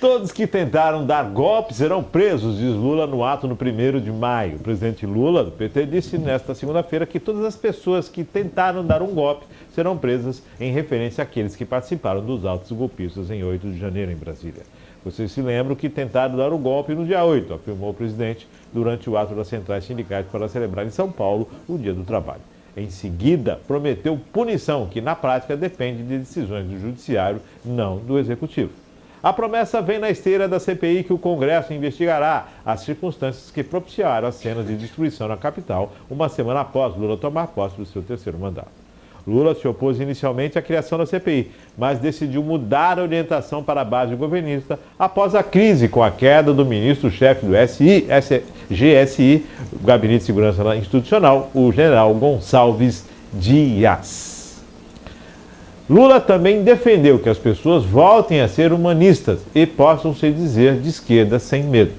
Todos que tentaram dar golpe serão presos, diz Lula no ato no 1º de maio. O presidente Lula, do PT, disse nesta segunda-feira que todas as pessoas que tentaram dar um golpe serão presas em referência àqueles que participaram dos atos golpistas em 8 de janeiro em Brasília. Vocês se lembram que tentaram dar o golpe no dia 8, afirmou o presidente durante o ato das centrais sindicais para celebrar em São Paulo o Dia do Trabalho. Em seguida, prometeu punição, que na prática depende de decisões do Judiciário, não do Executivo. A promessa vem na esteira da CPI que o Congresso investigará as circunstâncias que propiciaram as cenas de destruição na capital, uma semana após Lula tomar posse do seu 3º mandato. Lula se opôs inicialmente à criação da CPI, mas decidiu mudar a orientação para a base governista após a crise com a queda do ministro-chefe do GSI, o Gabinete de Segurança Institucional, o general Gonçalves Dias. Lula também defendeu que as pessoas voltem a ser humanistas e possam se dizer de esquerda sem medo.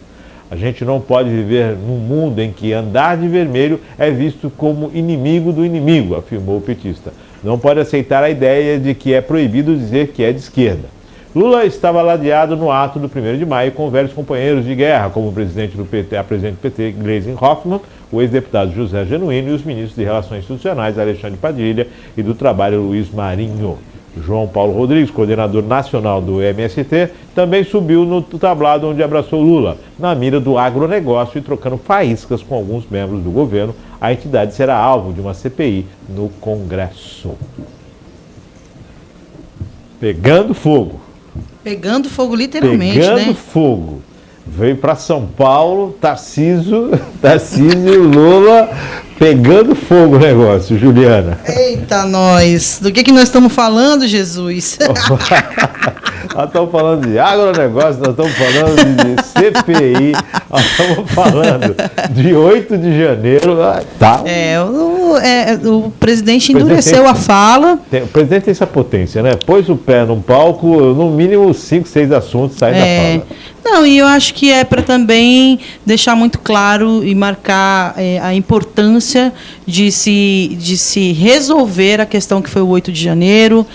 A gente não pode viver num mundo em que andar de vermelho é visto como inimigo do inimigo, afirmou o petista. Não pode aceitar a ideia de que é proibido dizer que é de esquerda. Lula estava ladeado no ato do 1º de maio com velhos companheiros de guerra, como o presidente do PT, a presidente do PT, Gleisi Hoffmann, o ex-deputado José Genuíno e os ministros de Relações Institucionais, Alexandre Padilha, e do Trabalho, Luiz Marinho. João Paulo Rodrigues, coordenador nacional do MST, também subiu no tablado onde abraçou Lula, na mira do agronegócio e trocando faíscas com alguns membros do governo. A entidade será alvo de uma CPI no Congresso. Pegando fogo. Pegando fogo, literalmente, Pegando fogo. Veio para São Paulo, Tarcísio e Lula pegando fogo o negócio, Juliana. Eita, nós! Do que nós estamos falando, Jesus? Nós estamos falando de agronegócio, nós estamos falando de CPI, nós estamos falando de 8 de janeiro. Tá. O presidente endureceu a fala. O presidente tem essa potência, né? Pôs o pé num palco, no mínimo 5, 6 assuntos saem da fala. Não, e eu acho que é para também deixar muito claro e marcar a importância de se resolver a questão que foi o 8 de janeiro.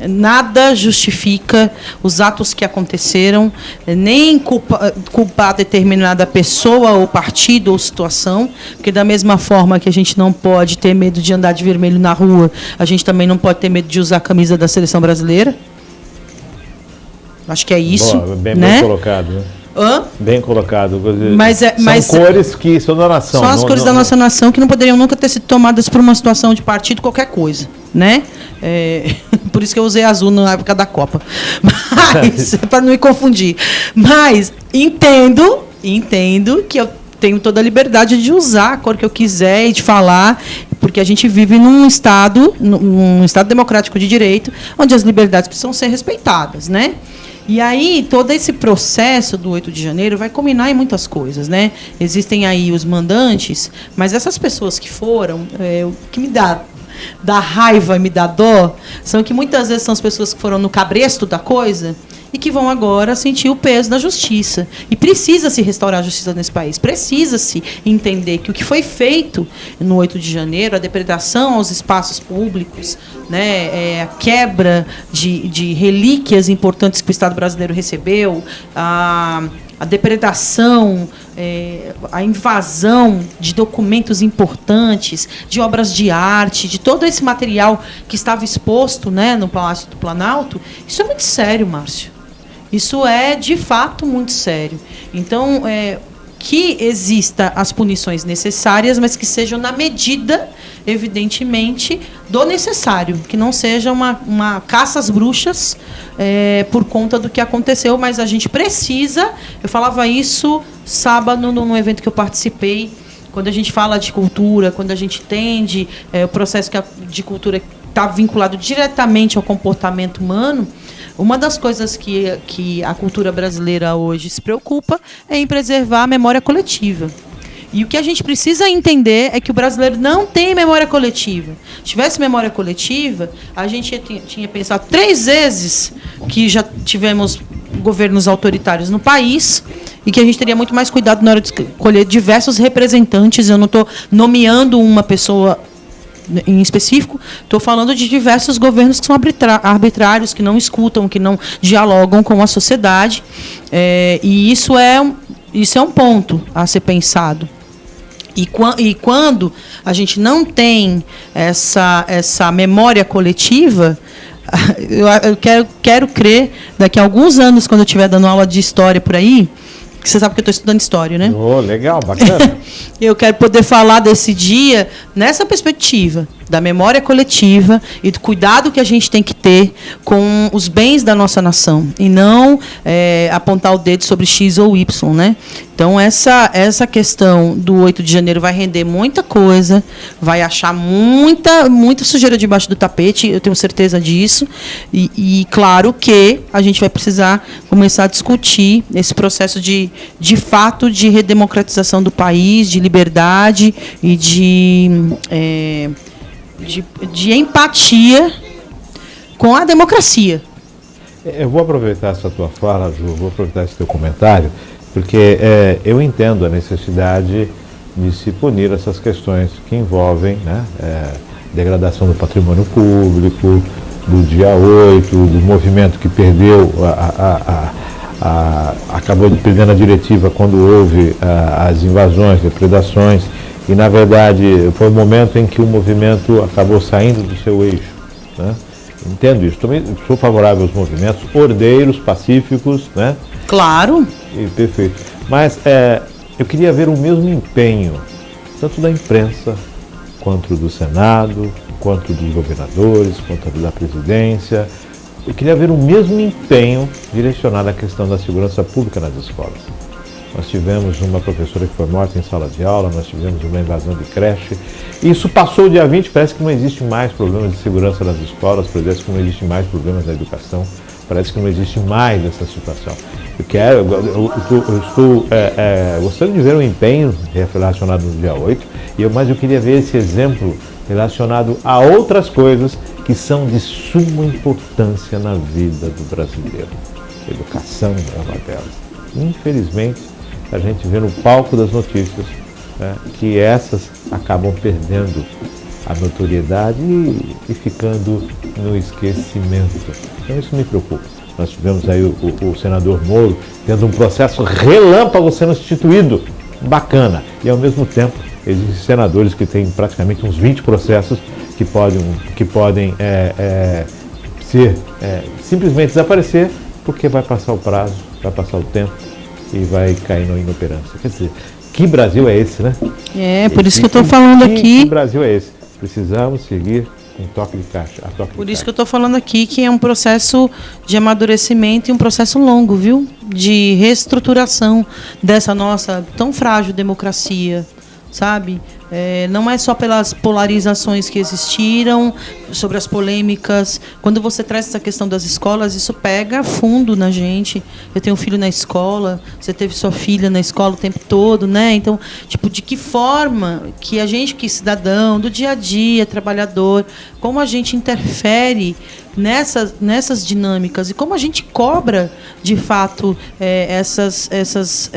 Nada justifica os atos que aconteceram, nem culpar determinada pessoa ou partido ou situação, porque da mesma forma que a gente não pode ter medo de andar de vermelho na rua, a gente também não pode ter medo de usar a camisa da seleção brasileira. Acho que é isso. Boa, bem colocado, né? Bem colocado. São cores que são da nação. São as cores da nossa nação que não poderiam nunca ter sido tomadas por uma situação de partido, qualquer coisa, né? Por isso que eu usei azul na época da Copa. Mas, para não me confundir. Mas entendo que eu tenho toda a liberdade de usar a cor que eu quiser e de falar, porque a gente vive num Estado democrático de direito, onde as liberdades precisam ser respeitadas, né? E aí, todo esse processo do 8 de janeiro vai culminar em muitas coisas, né? Existem aí os mandantes, mas essas pessoas que foram, o que me dá raiva e me dá dó, são que muitas vezes são as pessoas que foram no cabresto da coisa e que vão agora sentir o peso da justiça. E precisa-se restaurar a justiça nesse país. Precisa-se entender que o que foi feito no 8 de janeiro, a depredação aos espaços públicos, né, a quebra de relíquias importantes que o Estado brasileiro recebeu, a depredação, a invasão de documentos importantes, de obras de arte, de todo esse material que estava exposto, né, no Palácio do Planalto, isso é muito sério, Márcio. Isso é, de fato, muito sério. Então, que exista as punições necessárias, mas que sejam na medida, evidentemente, do necessário. Que não seja uma caça às bruxas por conta do que aconteceu, mas a gente precisa... Eu falava isso sábado num evento que eu participei, quando a gente fala de cultura, quando a gente entende o processo de cultura que está vinculado diretamente ao comportamento humano. Uma das coisas que a cultura brasileira hoje se preocupa é em preservar a memória coletiva. E o que a gente precisa entender é que o brasileiro não tem memória coletiva. Se tivesse memória coletiva, a gente tinha pensado 3 vezes que já tivemos governos autoritários no país e que a gente teria muito mais cuidado na hora de escolher diversos representantes. Eu não estou nomeando uma pessoa em específico, estou falando de diversos governos que são arbitrários, que não escutam, que não dialogam com a sociedade, e isso é um ponto a ser pensado. E quando a gente não tem essa memória coletiva, eu quero crer, daqui a alguns anos, quando eu estiver dando aula de história por aí, que você sabe que eu estou estudando história, né? Oh, legal, bacana. Eu quero poder falar desse dia nessa perspectiva da memória coletiva e do cuidado que a gente tem que ter com os bens da nossa nação e não apontar o dedo sobre X ou Y, né? Então, essa questão do 8 de janeiro vai render muita coisa, vai achar muita sujeira debaixo do tapete, eu tenho certeza disso. E claro que a gente vai precisar começar a discutir esse processo de fato, de redemocratização do país, de liberdade e de empatia com a democracia. Eu vou aproveitar essa tua fala, Ju, vou aproveitar esse teu comentário, porque eu entendo a necessidade de se punir essas questões que envolvem, né, degradação do patrimônio público, do dia 8, do movimento que perdeu, acabou perdendo a diretiva quando houve as invasões, depredações, e na verdade foi o momento em que o movimento acabou saindo do seu eixo, né? Entendo isso, também sou favorável aos movimentos ordeiros, pacíficos, né? Claro. Perfeito. Mas eu queria ver o mesmo empenho, tanto da imprensa, quanto do Senado, quanto dos governadores, quanto da presidência. Eu queria ver o mesmo empenho direcionado à questão da segurança pública nas escolas. Nós tivemos uma professora que foi morta em sala de aula, nós tivemos uma invasão de creche. Isso passou o dia 20, parece que não existe mais problemas de segurança nas escolas, parece que não existe mais problemas na educação, parece que não existe mais essa situação. Eu estou gostando de ver o empenho relacionado no dia 8, mas eu queria ver esse exemplo relacionado a outras coisas que são de suma importância na vida do brasileiro. A educação é uma delas. Infelizmente, a gente vê no palco das notícias, né, que essas acabam perdendo a notoriedade e ficando no esquecimento. Então isso me preocupa. Nós tivemos aí o senador Moro tendo um processo relâmpago sendo instituído, bacana, e ao mesmo tempo existem senadores que têm praticamente uns 20 processos que podem simplesmente desaparecer porque vai passar o prazo, vai passar o tempo e vai cair na inoperância. Quer dizer, que Brasil é esse, né? Por isso que eu estou falando aqui. Que Brasil é esse? Precisamos seguir com toque de caixa. Por isso que eu estou falando aqui que é um processo de amadurecimento e um processo longo, viu? De reestruturação dessa nossa tão frágil democracia, sabe? Não é só pelas polarizações que existiram, sobre as polêmicas. Quando você traz essa questão das escolas, isso pega fundo na gente. Eu tenho um filho na escola, você teve sua filha na escola o tempo todo, né? Então, de que forma que a gente, que cidadão, do dia a dia, trabalhador, como a gente interfere nessas dinâmicas e como a gente cobra, de fato, essas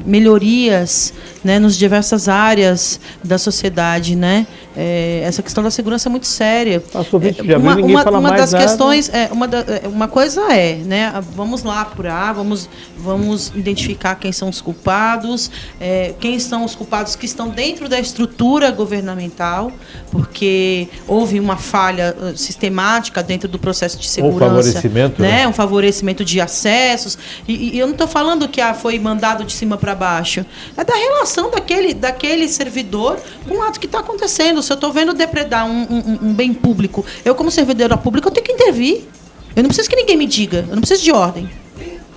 melhorias, né, nas diversas áreas da sociedade, né? Essa questão da segurança é muito séria. Uma das questões, uma coisa né? Vamos lá apurar, vamos identificar quem são os culpados, quem são os culpados que estão dentro da estrutura governamental, porque houve uma falha sistemática dentro do processo de segurança, um favorecimento, né? Um favorecimento de acessos. E eu não estou falando que foi mandado de cima para baixo. É da relação daquele servidor com o ato que está acontecendo. Se eu estou vendo depredar um bem público, eu, como servidora pública, eu tenho que intervir. Eu não preciso que ninguém me diga. Eu não preciso de ordem.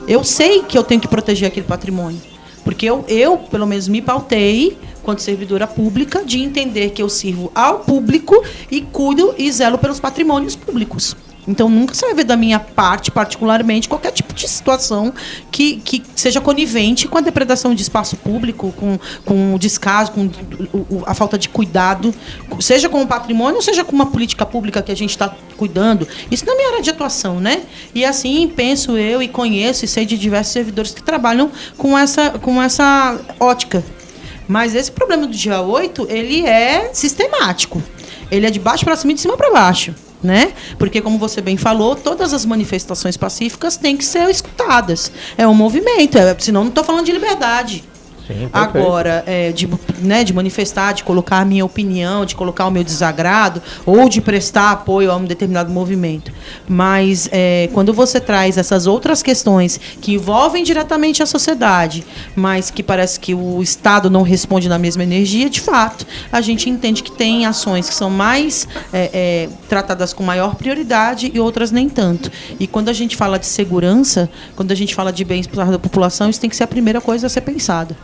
Eu sei que eu tenho que proteger aquele patrimônio. Porque eu pelo menos, me pautei, quanto servidora pública, de entender que eu sirvo ao público e cuido e zelo pelos patrimônios públicos. Então, nunca você vai ver da minha parte, particularmente, qualquer tipo de situação que seja conivente com a depredação de espaço público, com o descaso, com a falta de cuidado, seja com o patrimônio, seja com uma política pública que a gente está cuidando. Isso não é minha área de atuação, né? E assim, penso eu e conheço e sei de diversos servidores que trabalham com essa ótica. Mas esse problema do dia 8, ele é sistemático. ele é de baixo para cima e de cima para baixo. Né? Porque, como você bem falou, todas as manifestações pacíficas têm que ser escutadas. É um movimento, senão não estou falando de liberdade. Sim, agora, de manifestar, de colocar a minha opinião, de colocar o meu desagrado, ou de prestar apoio a um determinado movimento. Mas quando você traz essas outras questões que envolvem diretamente a sociedade, mas que parece que o Estado não responde na mesma energia, de fato, a gente entende que tem ações que são mais tratadas com maior prioridade e outras nem tanto. E quando a gente fala de segurança, quando a gente fala de bem-estar da população, isso tem que ser a primeira coisa a ser pensada.